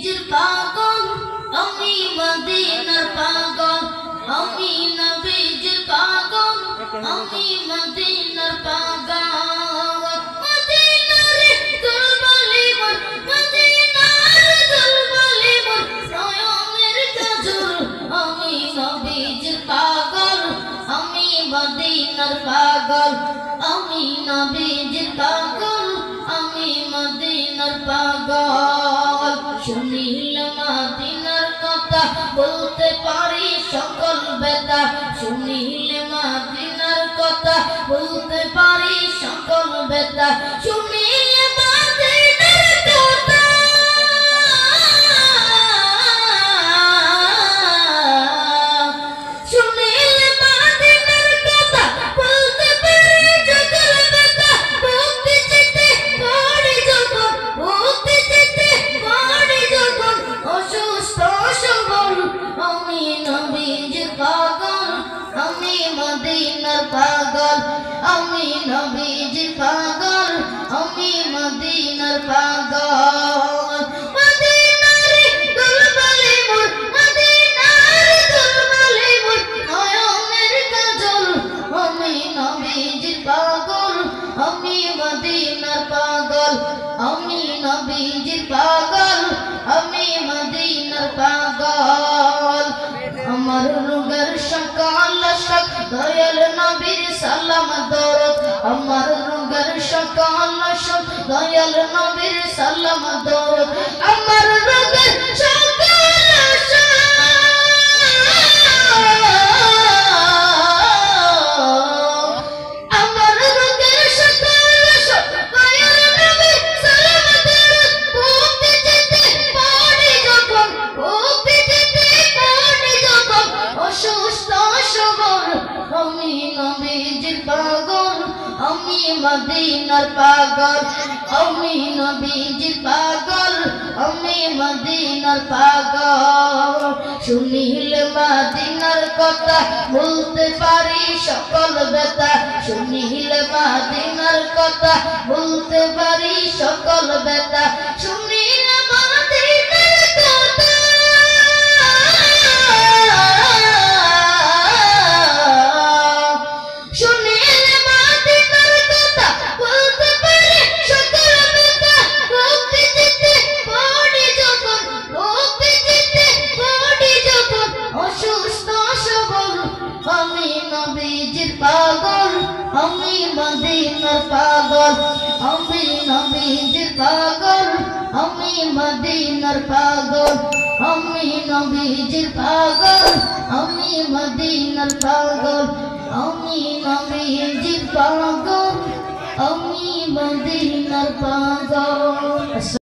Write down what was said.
নবীজির পাগল আমি মদিনার পাগল আমি নবীজির পাগল আমি মদিনার পাগল মদিনার দুলবালি মোর মদিনার দুলবালি মোর নয়নের কাজল আমি নবীজির পাগল আমি মদিনার পাগল আমি নবীজির পাগল আমি মদিনার পাগল শুনিলে মদিনার কথা বলতে পারি সকল বেদা শুনিলে মদিনার কথা বলতে পারি সকল বেদা শুনিলে মদিনার কথা শুনিলে মদিনার কথা বলতে পারি সকল বেদা ভক্তি চিত্তে পড়ি যখন ভক্তি চিত্তে পড়ি যখন অসুস্থ সবল আমি নবীজির পাগল আমি মদিনার পাগল আমি নবীজির পাগল আমি মদিনার পাগল মদিনার দুলবালি মোর মদিনার দুলবালি মোর নয়নের কাজল আমি নবীজির পাগল আমি মদিনার পাগল আমি নবীজির পাগল আমি মদিনার পাগল আমার রুগের সকাল শক দয়াল নবীর সালাম দরদ আমার রুগের সকাল শক দয়াল নবীর সালাম দরদ আমার রুগের সকাল শক আমার রুগের সকাল শক দয়াল নবীর সালাম দরদ ভক্তি চিত্তে পড়ি যখন ভক্তি চিত্তে পড়ি যখন অসুস্থ সবল আমি নবীজির পাগল আমি মদিনার পাগল আমি নবীজির পাগল আমি মদিনার পাগল শুনিলে মদিনার কথা বলতে পারি সকল বেতা শুনিলে মদিনার কথা বলতে পারি সকল বেতা শুনিলে মদিনার কথা শুনিলে মদিনার কথা বলতে পারি সকল বেতা ভক্তি চিত্তে পড়ি যখন ভক্তি চিত্তে পড়ি যখন অসুস্থ সবল আমি নবীজির পাগল আমি মদিনার পাগল আমি নবীজির পাগল আমি মদিনার পাগল আমি নবীজির পাগল আমি মদিনার পাগল আমি নবীজির পাগল আমি মদিনার পাগল।